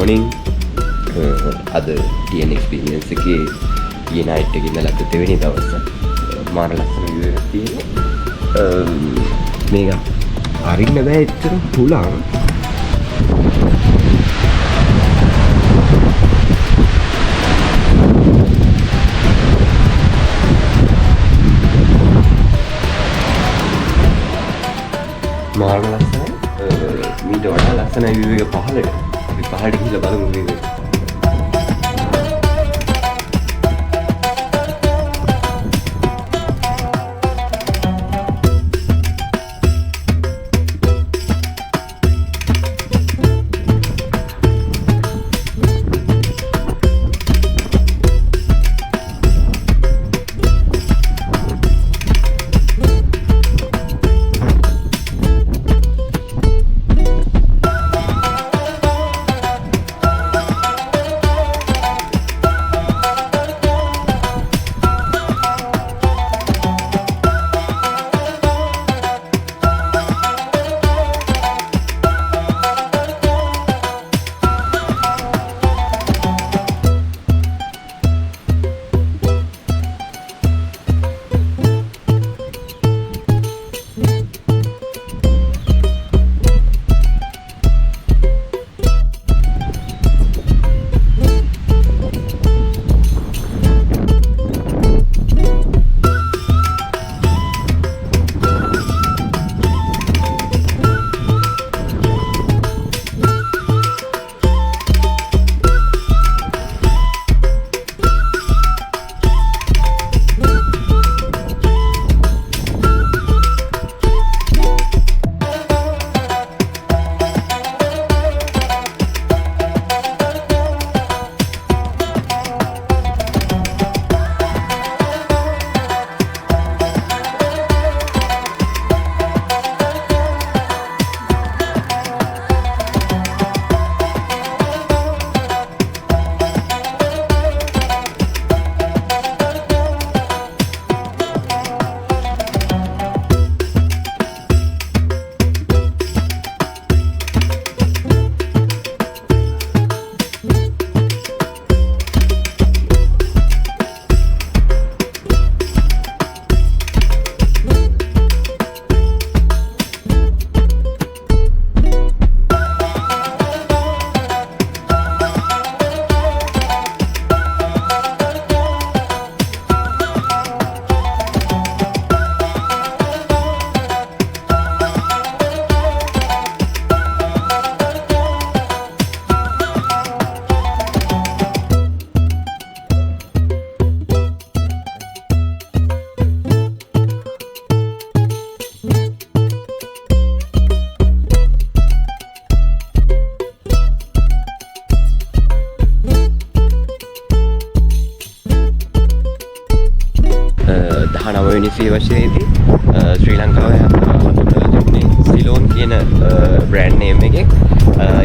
morning. අද TN experience එකේ ඊ night එකේ ඉඳලා අද දෙවෙනි දවස. මාර ලස්සන view එකක් තියෙනවා. මේක අරින්න බෑ එච්චර පුලං. මාර ලස්සනයි. මීට වඩා ලස්සනයි view එක පහළට. අපි පහළට ගිහලා බලමු view එක. වශයෙන්දී ශ්‍රී ලංකාවේ හඳුන්වන්නේ සිලෝන් කියන බ්‍රෑන්ඩ් නේම් එකෙන්.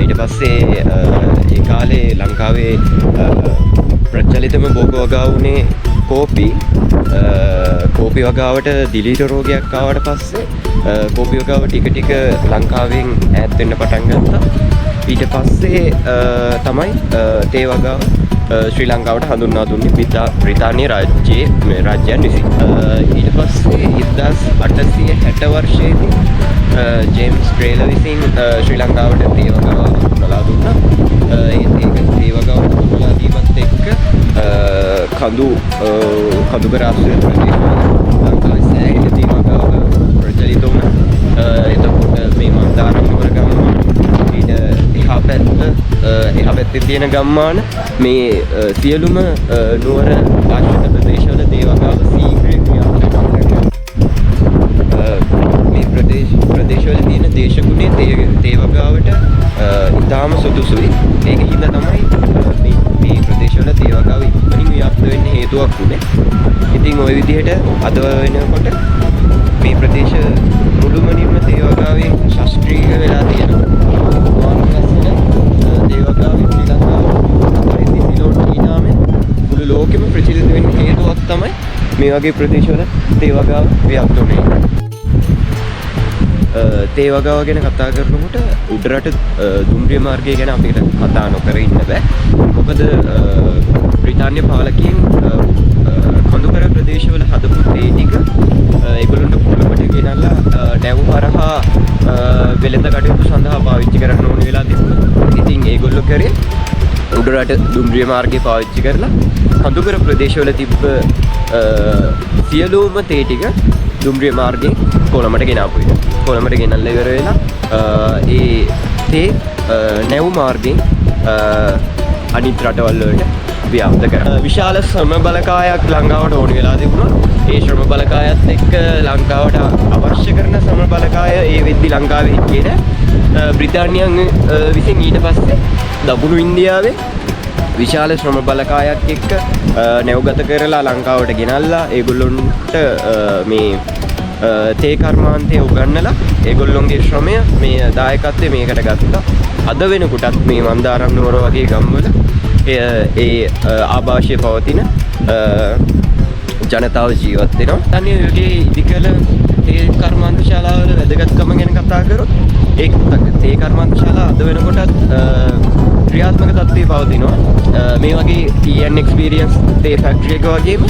ඊට පස්සේ ඒ කාලේ ලංකාවේ ප්‍රචලිතම බොග වගාව වුණේ කෝපි වගාවට දිලීර රෝගයක් ආවට පස්සේ කෝපි වගාව ටික ටික ලංකාවෙන් ඈත් වෙන්න පටන් ගත්තා. ඊට පස්සේ තමයි තේ වගාව ශ්‍රී ලංකාවට හඳුන්වා දුන්නේ බ්‍රිතාන්‍ය රාජ්‍යයන් විසින්. ඊට පස්සේ 1860 වර්ෂයේදී ජේම්ස් ට්‍රේලර් විසින් ශ්‍රී ලංකාවට තේ වගාව හඳුන්වලා දුන්නා. ඒක තේ වගාව හඳුන්වලා දීමත් එක්ක කඳුබර ආශ්‍රිත ප්‍රදේශවල ලංකාවේ සෑහෙන තේ වගාව ප්‍රචලිත වුණා. එතකොට මේ මන්දාරම් නුවර ගම්මාන ඊට එහා පැත්තේ තියෙන ගම්මාන මේ සියලුම නුවර ආශ්‍රිත ප්‍රදේශවල තේ වගාව සීඝ්‍රයෙන් ක්‍රියාත්මක කරනවා. මේ ප්‍රදේශවල තියෙන දේශගුණය තේ වගාවට ඉතාම සුදුසුයි. ඒක හින්දා තමයි මේ ප්‍රදේශවල තේ වගාව ඉක්මනින් ව්‍යාප්ත වෙන්න හේතුවක් වුණේ. ඉතින් ওই විදිහට අද වෙනකොට මේ ප්‍රදේශ මුළුමනින්ම තේ වගාවේ ශාස්ත්‍රීය වෙලා තියෙනවා. තේ වගාවේ ශ්‍රී ලංකාව සිලෝන් නාමයෙන් මුළු ලෝකෙම ප්‍රචලිත වෙන්න හේතුවක් තමයි මේ වගේ ප්‍රදේශවල තේ වගාව ව්‍යාප්ත වෙන්නේ. තේ වගාව ගැන කතා කරනකොට උඩරට දුම්රිය මාර්ගය ගැන අපිට කතා නොකර ඉන්න බෑ. මොකද බ්‍රිතාන්‍ය පාලකයන් කඳුකර ප්‍රදේශවල හදපු තේ ටික ඒගොල්ලන්ට කොළඹට ගෙනල්ලා නැව් හරහා වෙළඳ කටයුතු සඳහා පාවිච්චි කරන්න ඕන වෙලා තිබුණා. ඉතින් ඒගොල්ලෝ කරේ උඩරට දුම්රිය මාර්ගය පාවිච්චි කරලා කඳුකර ප්‍රදේශවල තිබ්බ සියලුම තේ ටික දුම්රිය මාර්ගයෙන් කොළඹට ගෙනාපු එක. කොළඹට ගෙනල්ලා ඉවර වෙලා ඒ තේ නැව් මාර්ගයෙන් අනිත් රටවල් වලට ව්‍යාප්ත කරා. විශාල ශ්‍රම බලකායක් ලංකාවට ඕන වෙලා තිබුණා. ඒ ශ්‍රම බලකායත් එක්ක ලංකාවට අවශ්‍ය කරන ශ්‍රම බලකාය ඒ වෙද්දි ලංකාවේ හිටියේ නෑ. බ්‍රිතාන්‍යයන් විසින් ඊට පස්සේ දකුණු ඉන්දියාවේ විශාල ශ්‍රම බලකායක් එක්ක නැව්ගත කරලා ලංකාවට ගෙනල්ලා ඒගොල්ලොන්ට මේ තේ කර්මාන්තය උගන්නලා ඒගොල්ලොන්ගේ ශ්‍රමය මේ දායකත්වය මේකට ගත්තා. අද වෙනකොටත් මේ මන්දාරම් නුවර වගේ ගම්වල ඒ ආభాෂය පවතින ජනතාව ජීවත් වෙනවා. අනේ යගේ ඉදිකල තේ කර්මාන්ත ශාලාවල වැදගත්කම ගැන කතා කරොත් ඒ තේ කර්මාන්ත ශාලා අද වෙනකොටත් ක්‍රියාත්මක තත්ත්වයේ පවතිනවා. මේ වගේ TN එක්ස්පීරියන්ස් තේ ෆැක්ටරි එක වගේම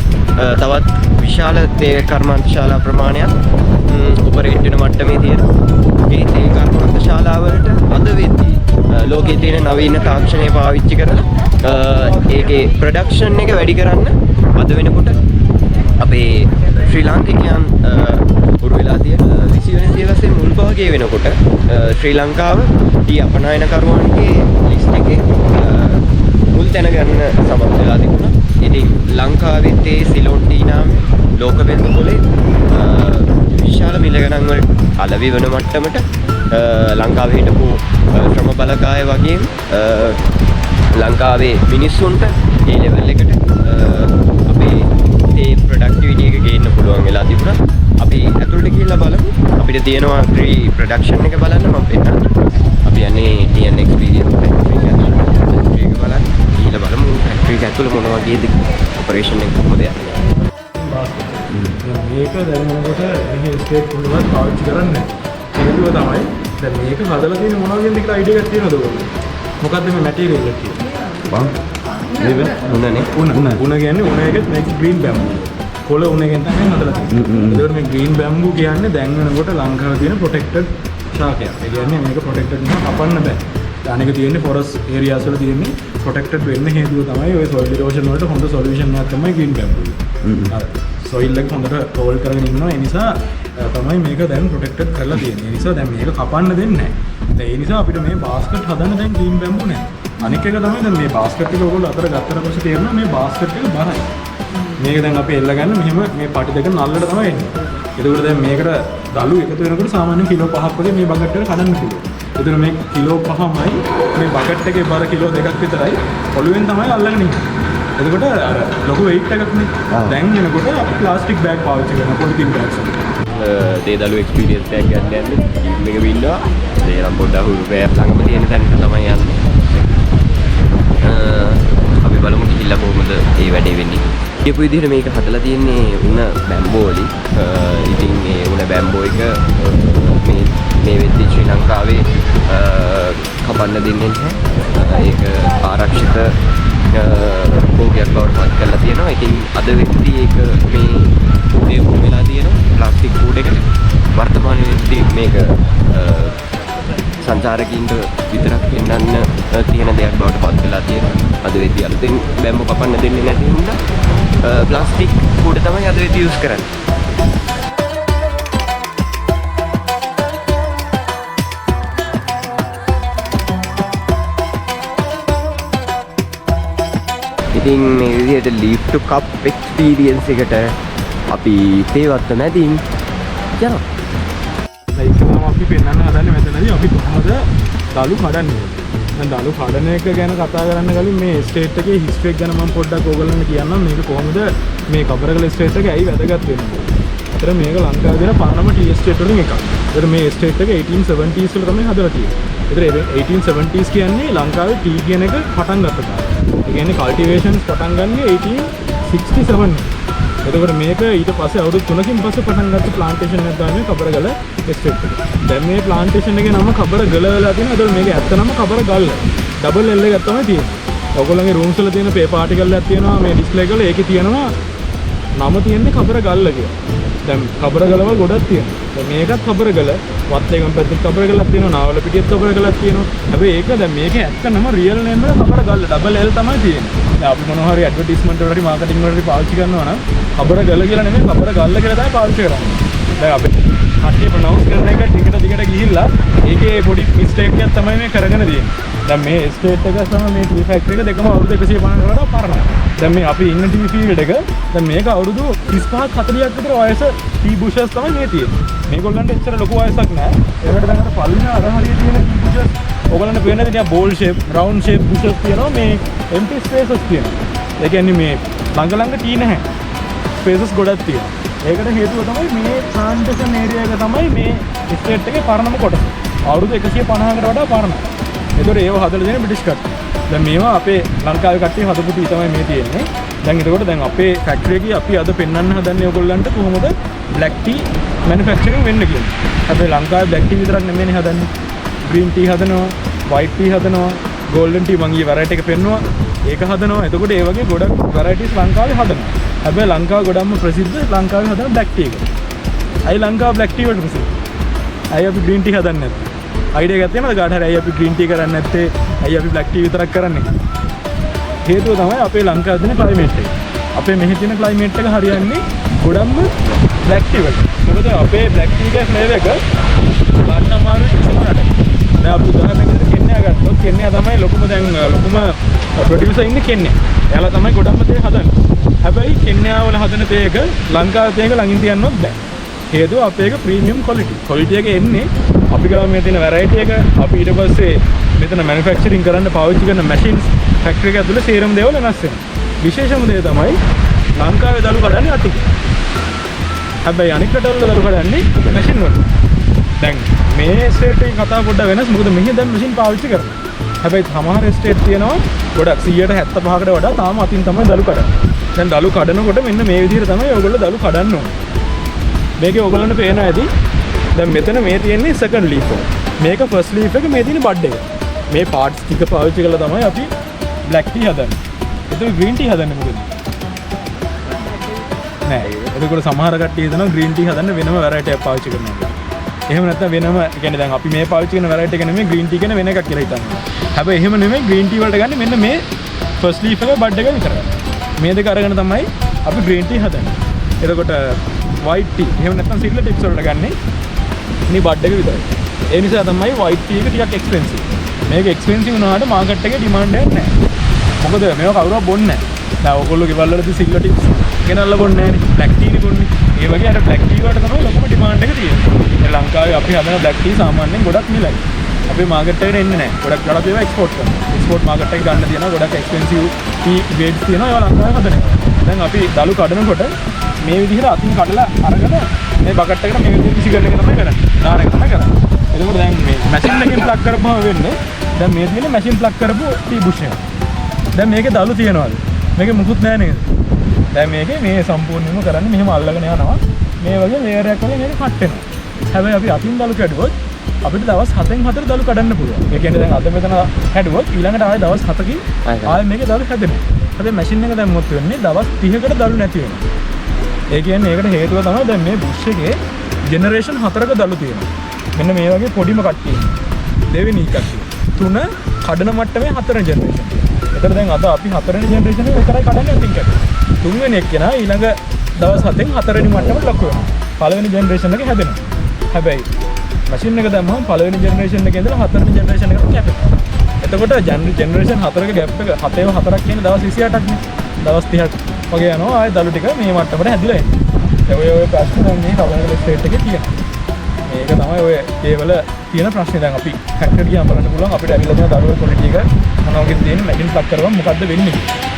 තවත් විශාල තේ කර්මාන්ත ශාලා ප්‍රමාණයක් ඔපරේට් වෙන මට්ටමේ තියෙනවා. ඒ තේ කර්මාන්ත ශාලාවලට අද වෙද්දී ලෝකයේ තියෙන නවීන තාක්ෂණය පාවිච්චි කරලා ඒකේ ප්‍රොඩක්ෂන් එක වැඩි කරන්න අද වෙනකොට අපේ ශ්‍රී ලාංකිකයන් උරු වෙලා තියෙන 20 වෙනි සියවසේ මුල් භාගයේ වෙනකොට ශ්‍රී ලංකාව ටී අපනයනකරුවන්ගේ ලිස්ට් එකේ මුල් තැන ගන්න සමත් වෙලා තිබුණා. ඉතින් ලංකාවේ තේ සිලෝන් ටී නාමය ලෝක වෙළඳ පොලේ විශාල මිල ගණන් වල අලෙවි වෙන මට්ටමට ලංකාවේ හිටපු ශ්‍රම බලකාය වගේම ලංකාවේ මිනිස්සුන්ට ඒ ලෙවල් එකට අපේ තේ ප්‍රොඩක්ටිවිටි එක ගේන්න පුළුවන් වෙලා තිබුණා. අපි ඇතුළට ගිහිල්ලා බලමු. අපිට තියෙනවා ත්‍රී ප්‍රොඩක්ෂන් එක බලන්න මම පෙන්නන්න. අපි යන්නේ TN එක්ස්පීරියන්ස් ෆැක්ටරි එක බලන්න. ගිහිල්ලා බලමු ෆැක්ටරි එක ඇතුළේ මොන වගේද ඔපරේෂන් එක කොහොමද යන්නේ. මේක දැනනකොට මේ ස්ටේට් පුරුවත් පාවිච්චි කරන්නේ. හේතුව තමයි දැන් මේක හදලා තියෙන මොනවා කියන එකට අයිඩියා එකක් තියෙනවද ඔයගොල්ලෝ? මොකද්ද මේ මැටීරියල් එක කියන්නේ? නේද? උණනේ. උණ කියන්නේ උණ එකත් මේක ග්‍රීන් බැම්බූ. කොළ උණෙන් තමයි හදලා තියෙන්නේ. ඒකට මේ ග්‍රීන් බැම්බූ කියන්නේ දැන් වෙනකොට ලංකාවේ තියෙන ප්‍රොටෙක්ටඩ් ශාකයක්. ඒ කියන්නේ මේක ප්‍රොටෙක්ටඩ් නම් කපන්න බෑ. අනික තියෙන්නේ ෆොරස්ට් ඒරියාස් වල තියෙන්නේ ප්‍රොටෙක්ටඩ් වෙන්න හේතුව තමයි ඔය සොයිල් ඉරෝෂන් වලට හොඳ සොලියුෂන් එකක් තමයි ග්‍රීන් බැම්බූ. හරි. සොයිල් එක හොඳට හෝල්ඩ් කරගෙන ඉන්නවා. ඒ නිසා තමයි මේක දැන් ප්‍රොටෙක්ටඩ් කරලා තියෙන්නේ. ඒ නිසා දැන් මේක කපන්න දෙන්නේ නැහැ. ඒ නිසා අපිට මේ බාස්කට් හදන්න දැන් ග්‍රීන් බැම්බූ නැහැ. අනික එක තමයි දැන් මේ බාස්කට් එක ඔයගොල්ලෝ අතර ගත්තට පස්සේ තේරෙනවා මේ බාස්කට් එක බරයි. මේක දැන් අපි එල්ල ගන්න මෙහෙම මේ පටි දෙක නල්ලට තමයි එන්නේ. ඒකෝට දැන් මේකට දළු එකතු වෙනකොට සාමාන්‍යයෙන් කිලෝ 5ක් වගේ මේ බකට් එකට කඩන්න පුළුවන්. ඒතර මේ කිලෝ 5මයි මේ බකට් එකේ බර කිලෝ 2ක් විතරයි ඔලුවෙන් තමයි අල්ලගෙන ඉන්නේ. එතකොට අර ලොකු weight එකක් නේ. දැන් වෙනකොට අපි ප්ලාස්ටික් බෑග් පාවිච්චි කරන පොලිතින් බෑග්ස්. තේ දළු එක්ස්පීරියන්ස් එකක් ගන්න යන්නේ. මේක වින්නවා. ඒ නම් පොඩ්ඩක් හුරු පෑ ළඟම තියෙන තැනට තමයි යන්නේ. අපි බලමු කිහිල්ලා කොහොමද මේ වැඩේ වෙන්නේ. කියපු විදිහට මේක හදලා තියෙන්නේ උණ බැම්බෝ වලින්. ඉතින් මේ උණ බැම්බෝ එක මේ වෙද්දී ශ්‍රී ලංකාවේ කපන්න දෙන්නේ නැහැ. ඒක ආරක්ෂිත භෝගයක් බවට පත් කරලා තියෙනවා. ඉතින් අද වෙද්දී ඒක මේ කූඩේ වෙලා තියෙනවා. ප්ලාස්ටික් කූඩේකට වර්තමානයේදී මේක සංචාරකින්ට විතරක් පෙන්වන්න තියෙන දෙයක් බවට පත් වෙලා තියෙනවා. අද වෙද්දී අලුතෙන් බැම්බෝ කපන්න දෙන්නේ නැති හින්දා ප්ලාස්ටික් කූඩ තමයි අද වෙද්දී යූස් කරන්නේ. ඉතින් මේ විදිහට leaf to cup experience එකට අපි තේවත්ත මැදින් යනවා. අපි පෙන්වන්න හදන්නේ මෙතනදී අපි කොහොමද දළු කඩන්නේ. දැන් දළු කඩන එක ගැන කතා කරන්න කලින් මේ ස්ටේට් එකේ හිස්ටරි එක ගැන මම පොඩ්ඩක් ඕගොල්ලන්ට කියන්නම්. මේක කොහොමද මේ කබරගල ස්ටේට් එක ඇයි වැදගත් වෙන්නේ. අතර මේක ලංකාවේ තියෙන පරණම ටී ස්ටේට් වලින් එකක්. ඒතර මේ ස්ටේට් එක 1870s වල තමයි හදලා තියෙන්නේ. ඒතර 1870s කියන්නේ ලංකාවේ ටී කියන එක පටන් ගත්ත කාලය. ඒ කියන්නේ කල්ටිවේෂන්ස් පටන් ගන්නේ 1867. එතකොට මේක ඊට පස්සේ අවුරුදු 3කින් පස්සේ පටන් ගත්ත ප්ලාන්ටේෂන් එකක් තමයි කබරගල එස්ටේට් එක. දැන් මේ ප්ලාන්ටේෂන් එකේ නම කබරගල වෙලා තියෙනවා. ඒතකොට මේක ඇත්තනම කබරගල්ල. ඩබල් එල් එකක් තමයි තියෙන්නේ. ඔයගොල්ලන්ගේ රූම්ස් වල තියෙන පේපර් ආටිකල් එකක් තියෙනවා මේ ඩිස්ප්ලේ එකවල. ඒකේ තියෙනවා නම තියෙන්නේ කබරගල්ල කියලා. දැන් කබරගලවල් ගොඩක් තියෙනවා. දැන් මේකත් කබරගල, වත්තේගම පැත්තේ කබරගලක් තියෙනවා, නාවල පිටියත් කබරගලක් තියෙනවා. හැබැයි ඒක දැන් මේක ඇත්තනම රියල් නේම් එක කබරගල්ල ඩබල් එල් තමයි තියෙන්නේ. දැන් අපි මොනවා හරි ඇඩ්වර්ටයිස්මන්ට් වලට හරි මාකටිං වලට හරි පාවිච්චි කරනවා නම් කබරගල කියලා නෙමෙයි කබරගල්ල කියලා තමයි පාවිච්චි කරන්නේ. දැන් අපි කට්ටිය ප්‍රොනවුන්ස් කරන එක ටිකට ගිහිල්ලා ඒකේ පොඩි මිස්ටේක් එකක් තමයි මේ කරගෙන තියෙන්නේ. දැන් මේ එස්ටේට් එක සම මේ ටී ෆැක්ටරි එක දෙකම අවුරුදු 150 කට පරණයි. දැන් මේ අපි ඉන්න ටී ෆීල්ඩ් එක දැන් මේක අවුරුදු 35ක් 40ක් විතර වයස ටී බුෂස් තමයි මේ තියෙන්නේ. මේගොල්ලන්ට එච්චර ලොකු වයසක් නැහැ. ඒකට දැන් අර පල්ලින අර හරිය තියෙන ටී බුෂස් ඔයගොල්ලන්ට පේන්නේ නිකන් බෝල් ෂේප්, රවුන්ඩ් ෂේප් බුෂස් තියෙනවා. මේ එම්ප්ටි ස්පේසස් තියෙනවා. ඒ කියන්නේ මේ ළඟ ටී නැහැ. ස්පේසස් ගොඩක් තියෙනවා. ඒකට හේතුව තමයි මේ ප්ලාන්ටේෂන් ඒරියා එක තමයි මේ ස්ටේට් එකේ පරණම කොටස. අවුරුදු 150කට වඩා පරණයි. ඒතකොට ඒව හදලා දෙන බ්‍රිටිෂ් කට්ටිය. දැන් මේවා අපේ ලංකාවේ කට්ටිය හදපු ටී තමයි මේ තියෙන්නේ. දැන් ඒතකොට දැන් අපේ ෆැක්ටරි එකේ අපි අද පෙන්වන්න හදන්නේ ඔයගොල්ලන්ට කොහොමද බ්ලැක් ටී මැනුෆැක්චරින් වෙන්න කියලා. හැබැයි ලංකාවේ බ්ලැක් ටී විතරක් නෙමෙයිනේ හදන්නේ. ග්‍රීන් ටී හදනවා, වයිට් ටී හදනවා, ගෝල්ඩන් ටී මම ඊයේ වැරයිටි එක පෙන්නුවා. ඒක හදනවා. එතකොට ඒ වගේ ගොඩක් වැරයිටිස් ලංකාවේ හදනවා. හැබැයි ලංකාව ගොඩක්ම ප්‍රසිද්ධ ලංකාවේ හදන බ්ලැක් ටී එක. අයි ලංකාව බ්ලැක් ටී වලට ප්‍රසිද්ධ. අයි අපි ග්‍රීන් ටී හදන්නේ නැත්තේ. අයිඩියා එකක් තියෙනවද කාට හරි අයි අපි ග්‍රීන් ටී කරන්නේ නැත්තේ? අයි අපි බ්ලැක් ටී විතරක් කරන්නේ. හේතුව තමයි අපේ ලංකාවේ තියෙන ක්ලයිමේට් එක. අපේ මෙහි තියෙන ක්ලයිමේට් එක හරියන්නේ ගොඩක්ම බ්ලැක් ටී වලට. මොකද අපේ බ්ලැක් ටී එකේ ෆ්ලේවර් එක ගන්න අමාරුයි කිසිමකට. දැන් අපි උදාහරණයකට කෙන්යා ගත්තොත් කෙන්යා තමයි ලොකුම ප්‍රොඩියුසර් ඉන්නේ කෙන්යා. එයාලා තමයි ගොඩක්ම තේ හදන්නේ. හැබැයි කෙන්යා වල හදන තේ එක ලංකාවේ තේ එක ළඟින් තියන්නවත් බෑ. හේතුව අපේ එක ප්‍රීමියම් ක්වොලිටි එක එන්නේ අපි ගාව මේ තියෙන වැරයිටි එක අපි ඊට පස්සේ මෙතන මැනුෆැක්චරින් කරන්න පාවිච්චි කරන මැෂින්ස් ෆැක්ටරි එක ඇතුලේ සේරම දේවල් වෙනස් වෙනවා. විශේෂම දේ තමයි ලංකාවේ දළු කඩන්නේ අතින්. හැබැයි අනික් රටවල දළු කඩන්නේ මැෂින් වල. දැන් මේ ස්ටේට් එකේ කතාව පොඩ්ඩක් වෙනස්. මොකද මෙහි දැන් මැෂින් පාවිච්චි කරනවා. හැබැයි සමහර ස්ටේට් තියෙනවා ගොඩක් 175කට වඩා තාම අතින් තමයි දළු කඩන්නේ. දැන් දළු කඩනකොට මෙන්න මේ විදිහට තමයි ඔයගොල්ලෝ දළු කඩන්න ඕනේ. මේකේ ඔයගොල්ලන්ට පේනවා ඇති. දැන් මෙතන මේ තියෙන්නේ සෙකන්ඩ් ලීෆ් එක. මේක ෆස්ට් ලීෆ් එක, මේ තියෙන බඩ් එක. මේ පාර්ට්ස් ටික පාවිච්චි කරලා තමයි අපි බ්ලැක් ටී හදන්නේ. ඒතකොට ග්‍රීන් ටී හදන්නේ මොකද? නෑ. ඒකවල සමහර කට්ටිය හිතනවා ග්‍රීන් ටී හදන්න වෙනම වැරයිටි එකක් පාවිච්චි කරනවා. එහෙම නැත්නම් වෙනම කියන්නේ දැන් අපි මේ පාවිච්චි කරන වැරයිටි එක නෙමෙයි ග්‍රීන් ටී කියන වෙන එකක් කියලා හිතන්නේ. හැබැයි එහෙම නෙමෙයි ග්‍රීන් ටී වලට ගන්න මෙන්න මේ ෆස්ට් ලීෆ් එක බඩ් එක විතරයි. මේ දෙක අරගෙන තමයි අපි ග්‍රීන් ටී හදන්නේ. එතකොට වයිට් ටී එහෙම නැත්නම් සිල්ලර් ටිප්ස් වලට ගන්නේ මේ බඩ් එක විතරයි. ඒ නිසා තමයි වයිට් ටී එක ටිකක් එක්ස්පෙන්සිව්. මේක එක්ස්පෙන්සිව් වුණාට මාකට් එකේ ඩිමාන්ඩ් එකක් නැහැ. මොකද මේවා කවුරුවත් බොන්නේ නැහැ. දැන් ඔයගොල්ලෝ ගෙවල් වලදී සිල්ලර් ටිප්ස් ගෙනල්ලා බොන්නේ නැහැ නේ. බ්ලැක් ටී නේ බොන්නේ. ඒ වගේ අර බ්ලැක් ටී වලට තමයි ලොකුම ඩිමාන්ඩ් එක තියෙන්නේ. ලංකාවේ අපි හදන බ්ලැක් ටී සාමාන්‍යයෙන් ගොඩක් මිලයි. අපේ මාකට් එකට එන්නේ නැහැ. ගොඩක් ගලක් ඒවා එක්ස්පෝර්ට් කරනවා. එක්ස්පෝර්ට් මාකට් එකට ගන්න තියෙනවා ගොඩක් එක්ස්පෙන්සිව් ටී ග්‍රේඩ්ස් තියෙනවා. ඒවා ලංකාවේ හදනවා. දැන් අපි දළු කඩනකොට මේ විදිහට අතින් කඩලා අරගෙන මේ බකට් එකට මේ විදිහට විසිකරන එක තමයි කරන්නේ. දාන එක තමයි කරන්නේ. එතකොට දැන් මේ මැෂින් එකෙන් ප්ලග් කරපුවම වෙන්නේ දැන් මේ තියෙන මැෂින් ප්ලග් කරපු ටී බුෂ් එක. දැන් මේකේ දළු තියනවාද? මේකේ මුකුත් නැහැ නේද? දැන් මේකේ මේ සම්පූර්ණයෙන්ම කරන්නේ මෙහෙම අල්ලගෙන යනවා. මේ වගේ ලේයර් එකක් වලින් මේක කට් වෙනවා. හැබැයි අපි අතින් දළු කැඩුවොත් අපිට දවස් 7න් 4 දළු කඩන්න පුළුවන්. ඒ කියන්නේ දැන් අද මෙතන හැදුවොත් ඊළඟට ආයෙ දවස් 7කින් ආයෙ මේකේ දළු හැදෙනවා. හැබැයි මැෂින් එක දැම්මොත් වෙන්නේ දවස් 30කට දළු නැති වෙනවා. ඒ කියන්නේ ඒකට හේතුව තමයි දැන් මේ බුෂ් එකේ ජෙනරේෂන් 4ක දළු තියෙනවා. මෙන්න මේ වගේ පොඩිම කට්ටිය. දෙවෙනි කට්ටිය. 3 කඩන මට්ටමේ 4 ජෙනරේෂන්. ඒතර දැන් අද අපි 4වෙනි ජෙනරේෂන් එක විතරයි කඩන්නේ අතින් කැට. 3වෙනි එක්කෙනා ඊළඟ දවස් 7න් 4වෙනි මට්ටමට ලොකු වෙනවා. පළවෙනි ජෙනරේෂන් එක හැදෙනවා. හැබැයි මැෂින් එක දැම්මම පළවෙනි ජෙනරේෂන් එකේ ඉඳලා 4වෙනි ජෙනරේෂන් එකට කැපෙනවා. එතකොට ජෙනරේෂන් 4ක ගැප් එක 7ව 4ක් කියන්නේ දවස් 28ක් නේ. දවස් 30ක් වගේ යනවා ආයෙ දළු ටික මේ මට්ටමට හැදිලා එන්නේ. ඔය ප්‍රශ්න දැන් මේ කබරගල ස්ටේට් එකේ තියෙනවා. මේක තමයි ඔය ඒවල තියෙන ප්‍රශ්නේ. දැන් අපි ෆැක්ටරි ගියාම බලන්න පුළුවන් අපිට ඇවිල්ලා තියෙන දරුවෝ ක්වොලිටි එක මොනවා වගේ තියෙන මැෂින් ප්ලග් කරවම මොකද්ද වෙන්නේ කියලා.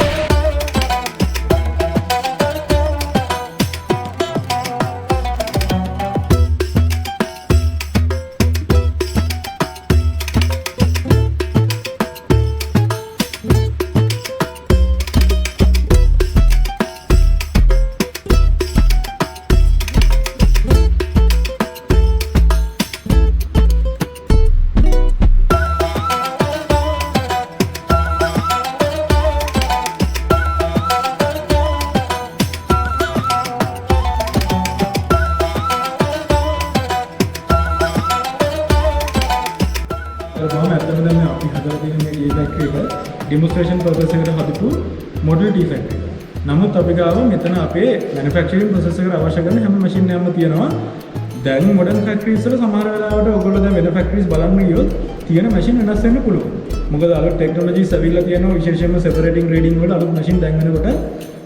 ඩෙමොන්ස්ට්‍රේෂන් පර්පස් එකට හදපු මොඩල් T ෆැක්ටරි. නමුත් අපි ගාව මෙතන අපේ මැනුෆැක්චරින් ප්‍රොසෙස් එකට අවශ්‍ය කරන හැම මැෂින් එකක්ම තියෙනවා. දැන් මොඩර්න් ෆැක්ටරිස් වල සමහර වෙලාවට ඔයගොල්ලෝ දැන් වෙන ෆැක්ටරිස් බලන්න ගියොත් තියෙන මැෂින් වෙනස් වෙන්න පුළුවන්. මොකද අලුත් ටෙක්නොලොජිස් ඇවිල්ලා තියෙනවා විශේෂයෙන්ම සෙපරේටිංగ్ ග්‍රේඩින් වල අලුත් මැෂින් දැන් වෙනකොට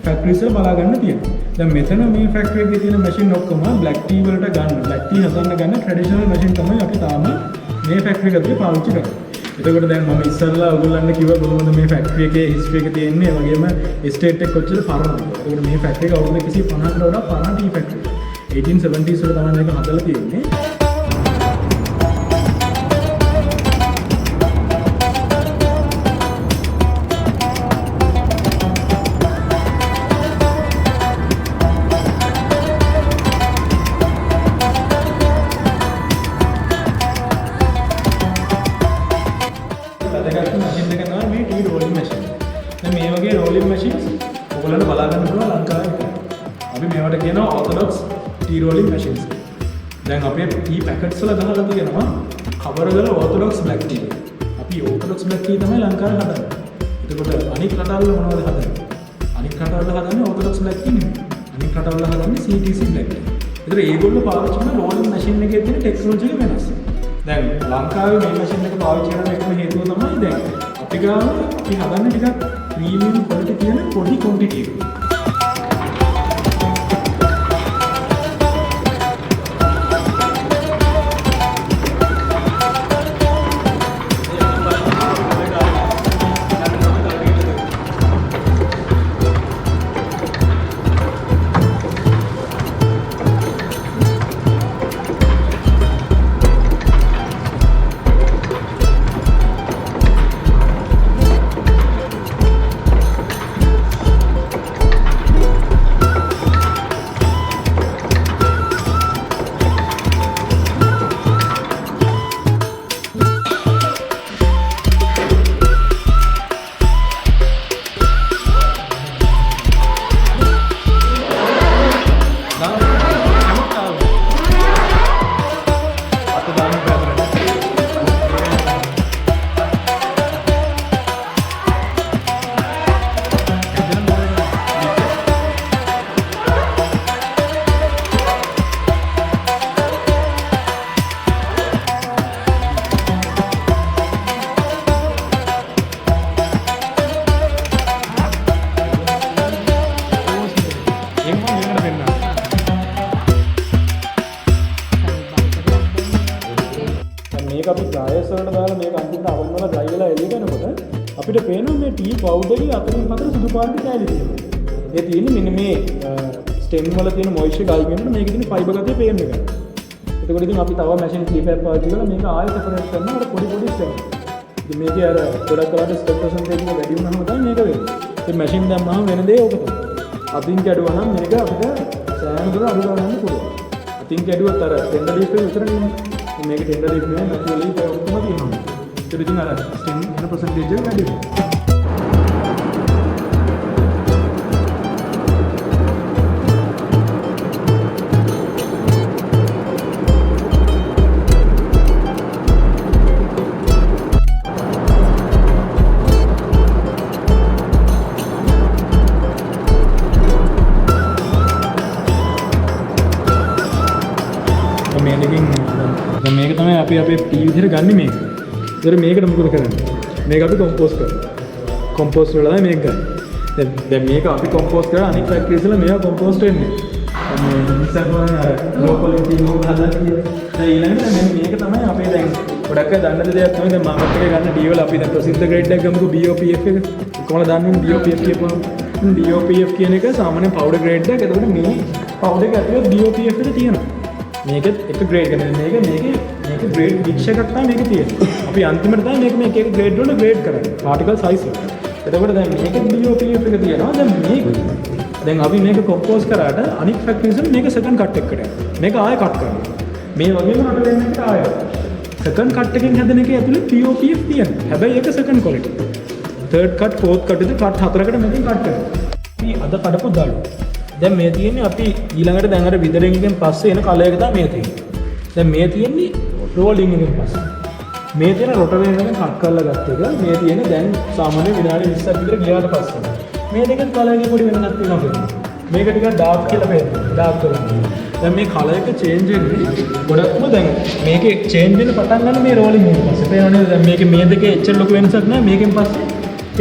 ෆැක්ටරිස් වල බලා ගන්න තියෙනවා. දැන් මෙතන මේ ෆැක්ටරි එකේ තියෙන මැෂින් ඔක්කොම බ්ලැක් ටී වලට ගන්න. බ්ලැක් ටී හදන්න ගන්න ට්‍රැඩිෂනල් මැෂින් තමයි අපි තාම මේ ෆැක්ටරි එකේ පාවිච්චි කරන්නේ. එතකොට දැන් මම ඉස්සල්ලා ඔයගොල්ලන්ට කිව්වා කොහොමද මේ ෆැක්ටරි එකේ හිස්ටරි එක තියෙන්නේ, වගේම එස්ටේට් එක කොච්චර පරණද. ඒකට මේ ෆැක්ටරි එක අවුරුදු 150කට වඩා පරණ ටී ෆැක්ටරි. 1870s වල තමයි මේක හදලා තියෙන්නේ. දැන් අපේ ටී පැකට්ස් වල ගහලා තියෙනවා කවර් වල ඕර්තොඩොක්ස් බ්ලැක් ටී. අපි ඕර්තොඩොක්ස් බ්ලැක් ටී තමයි ලංකාවේ හදන්නේ. එතකොට අනික් රටවල මොනවද හදන්නේ? අනික් රටවල හදන්නේ ඕර්තොඩොක්ස් බ්ලැක් ටී නෙමෙයි. අනික් රටවල හදන්නේ CTC බ්ලැක් ටී. ඒතර ඒගොල්ලෝ පාවිච්චි කරන රෝලින් මැෂින් එකේ තියෙන ටෙක්නොලොජි එක වෙනස්. දැන් ලංකාවේ මේ මැෂින් එක පාවිච්චි කරන එකම හේතුව තමයි දැන් අපි ගාව අපි හදන්නේ ටිකක් ප්‍රීමියම් ක්වොලිටි තියෙන පොඩි ක්වොන්ටිටි එක. අපි ඩ්‍රයර්ස් වලට දාලා මේක අන්තිමට අවල් වල ඩ්‍රයි වෙලා එළියට එනකොට අපිට පේනවා මේ ටී පවුඩර් එකේ අතරින් පතර සුදු පාට කැලි තියෙනවා. ඒ තියෙන්නේ මෙන්න මේ ස්ටෙම් වල තියෙන මොයිස්චර් ගල් වෙනකොට මේකේ තියෙන ෆයිබර් ගතිය පේන්න ගන්නවා. එතකොට ඉතින් අපි තව මැෂින් ක්ලිපර් පාවිච්චි කරලා මේක ආයෙ සෙපරේට් කරනවා අර පොඩි පොඩි ස්ටෙම්. ඉතින් මේකේ අර ගොඩක් වෙලාවට ස්ටෙප් පර්සන්ටේජ් එක වැඩි වුණාම තමයි මේක වෙන්නේ. ඉතින් මැෂින් දැම්මම වෙන දේ ඕක තමයි. අතින් කැඩුවා නම් මේක අපිට සෑහෙන දුර අඩු කරගන්න පුළුවන්. අතින් කැඩුවත් අර ටෙන්ඩර් ලීෆ් එක විතර නෙමෙයි. මේක ටෙන්ඩර් ලීෆ් නේ නැචරලි ඒක ඔක්කොම තියෙනවා. ඒක ඉතින් අර ස්ටෙම් වෙන පර්සන්ටේජ් එක වැඩි වෙනවා. මේක තමයි අපි අපේ ටී විදිහට ගන්න මේක. ඒතර මේකට මොකද කරන්නේ? මේක අපි කොම්පෝස්ට් කරනවා. කොම්පෝස්ට් වල තමයි මේක ගන්න. දැන් මේක අපි කොම්පෝස්ට් කරලා අනිත් ෆැක්ටරිස් වල මේවා කොම්පෝස්ට් වෙන්නේ. මේ ඉස්සරහම අර ලෝ ක්වොලිටි නෝ හදලා තියෙන්නේ. දැන් ඊළඟට මේක තමයි අපේ දැන් ගොඩක් අය දන්න දෙයක් තමයි දැන් මාකට් එකේ ගන්න ටී වල අපි දැන් ප්‍රසිද්ධ ග්‍රේඩ් එකක් ගමුකෝ BOPF එක. කොහොමද දන්නේ BOPF කියපුවම? BOPF කියන එක සාමාන්‍ය පවුඩර් ග්‍රේඩ් එකක්. එතකොට මේ පවුඩර් එක ඇතුලේ BOPF එක තියෙනවා. මේකත් එක ග්‍රේඩ් එකක්. මේක ග්‍රේඩ් වික්ෂ එකක් තමයි මේක තියෙන්නේ. අපි අන්තිමට තමයි මේක එක ග්‍රේඩ් වල ග්‍රේඩ් කරන්නේ. පාටිකල් සයිස් එක. එතකොට දැන් මේක BOPF එක තියෙනවා. දැන් අපි මේක කොම්පෝස් කරාට අනිත් ෆැක්ටරිස් වල මේක සෙකන්ඩ් කට් එකකට යනවා. මේක ආයෙ කට් කරනවා. මේ වගේම රට දෙන්න එකට ආයෙ. සෙකන්ඩ් කට් එකෙන් හැදෙන එකේ ඇතුලේ POPF තියෙනවා. හැබැයි ඒක second quality. Third cut, fourth cut විතර කට් හතරකට මේකෙන් කට් කරනවා. අපි අද කඩපු දාලු. දැන් මේ තියෙන්නේ අපි ඊළඟට දැන් අර විදරෙන් එකෙන් පස්සේ එන කලයක තමයි මේ තියෙන්නේ. දැන් මේ තියෙන්නේ රෝලින් එකෙන් පස්සේ. මේ තියෙන රොටර් එකෙන් කට් කරලා ගත්ත එක මේ තියෙන දැන් සාමාන්‍ය විනාඩි 20ක් විතර ගියාට පස්සේ මේ දෙකේ කලර් එකේ පොඩි වෙනසක් තියෙනවා. මේක ටිකක් ඩාර්ක් කියලා පේනවා. ඩාර්ක් කරනවා. දැන් මේ කලර් එක චේන්ජ් වෙන්නේ ගොඩක්ම දැන් මේකේ චේන්ජ් වෙන පටන් ගන්න මේ රෝලින් එකෙන් පස්සේ. පේනවනේ දැන් මේකේ මේ දෙකේ එච්චර ලොකු වෙනසක් නැහැ. මේකෙන් පස්සේ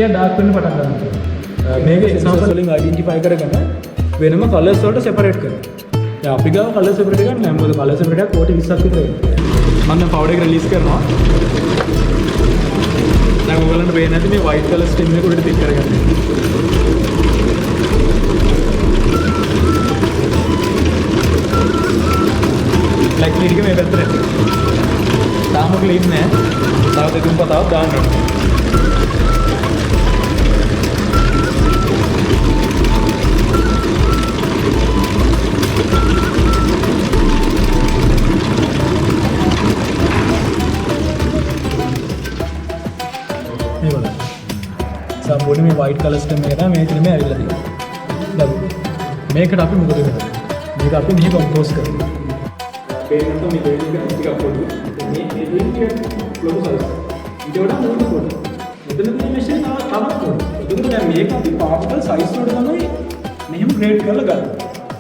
ඒක ඩාර්ක් වෙන්න පටන් ගන්නවා. මේක එක්සැම්පල් වලින් අයිඩෙන්ටිෆයි කරගෙන වෙනම කලර්ස් වලට සෙපරේට් කරනවා. දැන් අපි ගාව කලර් සෙපරේට් එකක් නැහැ. මොකද කලර් සෙපරේට් එකක් කෝටි 20ක් විතර වෙනවා. මම දැන් පවුඩර් එක රිලීස් කරනවා. දැන් ඔයගලන්ට පේන්නේ නැති මේ white color stem එක උඩට තික් කරගන්න. black clean එක මේ පැත්තට. තාම clean නෑ. තව දෙකක් පතාවක් දාන්න ඕනේ. සම්පූර්ණ මේ white color stem එක තමයි මේ ක්‍රීමේ ඇවිල්ලා තියෙන්නේ. දැන් මේකට අපි මොකද කරන්නේ? මේක අපි මෙහි කම්පෝස් කරනවා. පේනකොට මේ දෙවියන් එක ටිකක් පොඩි. මේ දෙවියන් එක ලොකු සයිස්. ඊට වඩා මොකද පොඩි. මෙතන තියෙන මෙෂින් තවත් පොඩි. එතකොට දැන් මේක අපි පාර්ටිකල් සයිස් වලට තමයි මෙහෙම ග්‍රේඩ් කරලා ගන්න.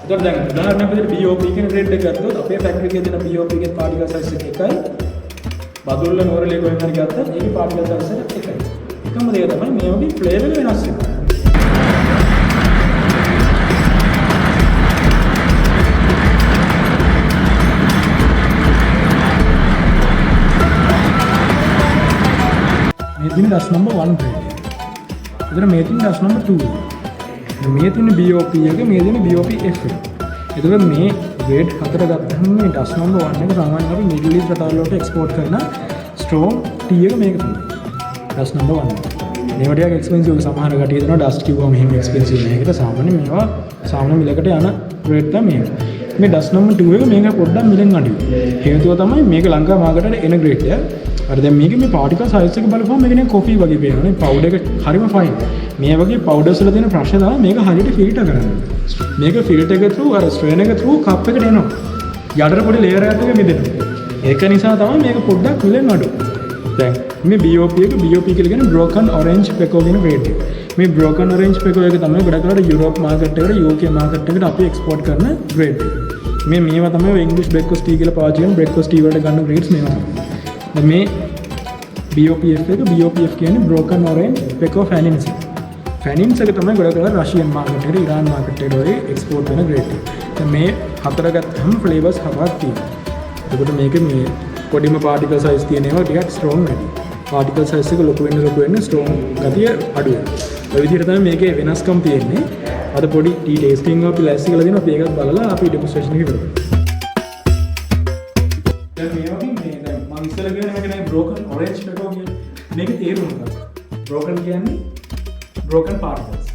එතකොට දැන් උදාහරණයක් විදිහට BOP කියන ග්‍රේඩ් එක ගත්තොත් අපේ ෆැක්ටරි එකේ තියෙන BOP එකේ පාර්ටිකල් සයිස් එක එකයි. බදුල්ල නෝරලේ කොහෙන් හරි ගත්තත් ඒකේ පාර්ටිකල් සයිස් එක එකයි. එකම දේ තමයි මේ වගේ ෆ්ලේවර් එක වෙනස් වෙනවා. මේ තියෙන ඩස් නම්බර් 1 ග්‍රේඩ්. එතන මේ තියෙන ඩස් නම්බර් 2. මේ තියෙන BOP එක මේ තියෙන BOP F එක. එතකොට මේ ග්‍රේඩ් හතර ගත්තම මේ ඩස් නම්බර් 1 එක සාමාන්‍යයෙන් අපි මිඩල් ඊස්ට් රටවල් වලට එක්ස්පෝර්ට් කරන ස්ට්‍රෝම් T එක මේක තමයි. ඩස් නම්බර් 1. මේවා ටිකක් එක්ස්පෙන්සිව් එක සමහර කටිය දෙනවා ඩස්ට් කිව්වම මෙහෙම එක්ස්පෙන්සිව් නෑ. ඒකට සාමාන්‍ය මේවා සාමාන්‍ය මිලකට යන ග්‍රේඩ් තමයි මේක. මේ ඩස් නම්බර් 2 එක මේක පොඩ්ඩක් මිලෙන් අඩුයි. හේතුව තමයි මේක ලංකා මාකටට එන ග්‍රේඩ් එක. අර දැන් මේකේ මේ පාටිකල් සයිස් එක බලපුවම මේක නේ කොෆි වගේ පේනවනේ. පවුඩර් එක හරිම ෆයින්. මේ වගේ පවුඩර්ස් වල තියෙන ප්‍රශ්න තමයි මේක හරියට ෆිල්ටර් කරන්න. මේක ෆිල්ටර් එක through අර ස්ට්‍රේන් එක through කප් එකට එනවා. යටට පොඩි ලේයර් එකක් මිදෙනවා. ඒක නිසා තමයි මේක පොඩ්ඩක් මිලෙන් අඩු. දැන් මේ BOP එක BOP කියලා කියන්නේ broken orange pekoe කියන grade එක. මේ broken orange pekoe එක තමයි ගොඩක් වෙලාවට යුරෝප් මාකට් එකට UK මාකට් එකට අපි එක්ස්පෝර්ට් කරන grade එක. මේවා තමයි ඔය ඉංග්‍රීසි breakfast tea කියලා පාවිච්චි කරන breakfast tea වලට ගන්න grades මේවා. දැන් මේ BOPF එක BOPF කියන්නේ broken orange pekoe fanins. fanins එක තමයි ගොඩක් වෙලාවට රෂියන් මාකට් එකට ඉරාන් මාකට් එකට ඔය එක්ස්පෝර්ට් වෙන grade එක. දැන් මේ හතර ගත්තම flavors හතරක් තියෙනවා. එතකොට මේක මේ පොඩිම පාටිකල් සයිස් තියෙන ඒවා ටිකක් ස්ට්‍රෝං වැඩි. පාටිකල් සයිස් එක ලොකු වෙන්න ස්ට්‍රෝං ගතිය අඩු වෙනවා. ඔය විදිහට තමයි මේකේ වෙනස්කම් තියෙන්නේ. අද පොඩි ටී ටේස්ටිං අපි ලෑස්ති කරලා දෙනවා. අපි ඒකත් බලලා අපි ඩෙමොන්ස්ට්‍රේෂන් එක කරමු. දැන් මේ වගේ මේ දැන් මම ඉස්සෙල්ලා කියන මේක නෑ broken orange pekoe කියන්නේ. මේකේ තේරුම මොකක්ද? broken කියන්නේ broken particles.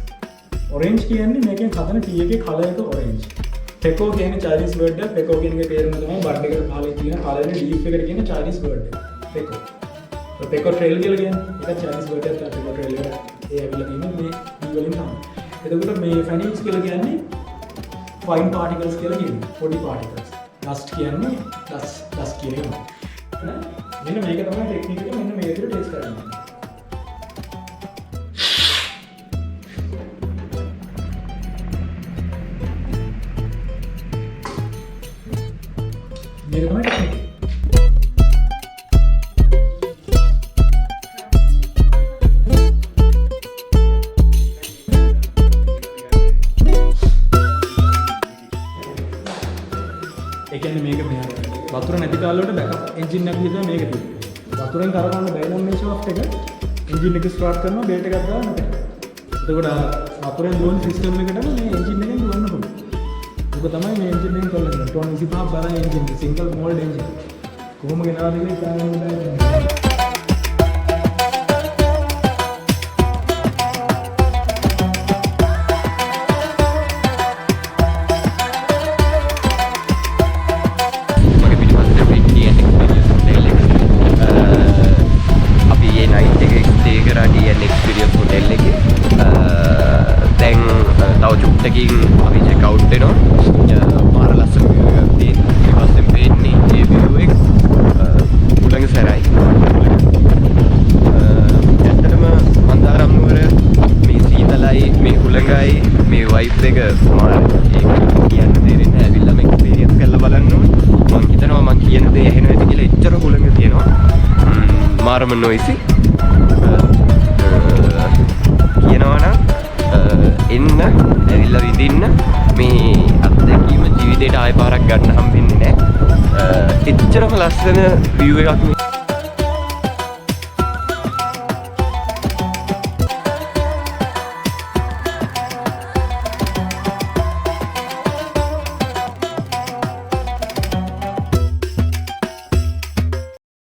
orange කියන්නේ මේකෙන් හදන ටී එකේ කලර් එක orange. pekoe කියන්නේ Chinese word එක. pekoe කියන එකේ තේරුම තමයි බඩ් එකට පහලින් තියෙන කලර් එක leaf එකට කියන Chinese word එක. pekoe. ඒ pekoe trail කියලා කියන්නේ ඒක Chinese word එකක්. pekoe trail එක ඒ ඇවිල්ලා තියෙන්නේ මේ ටී වලින් තමයි. එතකොට මේ fanins කියලා කියන්නේ fine particles කියලා කියන්නේ පොඩි particles. dust කියන්නේ dust කියන එක. මෙන්න මේක තමයි ටෙක්නික් එක. මෙන්න මේ විදිහට ටෙස්ට් කරන්න. මේක තමයි ටෙක්නික්. ඒ කියන්නේ මේක මෙහා වතුර නැති කාලවලට බෑකප් එන්ජින් එකක් විතර මේක තියෙනවා. වතුරෙන් කරකවන්න බැරි නම් මේ ෂාෆ්ට් එක එන්ජින් එක ස්ටාර්ට් කරනවා බෙල්ට් එකක් දාන්න බෑ. එතකොට වතුරෙන් දුවන සිස්ටම් එකටම මේ එන්ජින් එකෙන් දුවන්න පුළුවන්. ඒක තමයි මේ එන්ජින් එකෙන් කරන්නේ. ටොන් 25 බලන එන්ජින් එක සිංගල් මෝල්ඩ් එන්ජින්. කොහොම ගෙනාවද කියලා හිතන්න බෑ. තකින් අපි චෙකවුට් වෙනවා. මාර ලස්සන view එකක් තියෙනවා. ඊපස්සෙන් පේන්නේ ඒ view එක උලඟ සැරයි. මාරම නොයිසි කියනවනම් එන්න ඇවිල්ලා විඳින්න මේ අත්දැකීම ජීවිතේට ආයෙ පාරක් ගන්න හම්බෙන්නේ නැහැ එච්චරම ලස්සන view එකක් මේ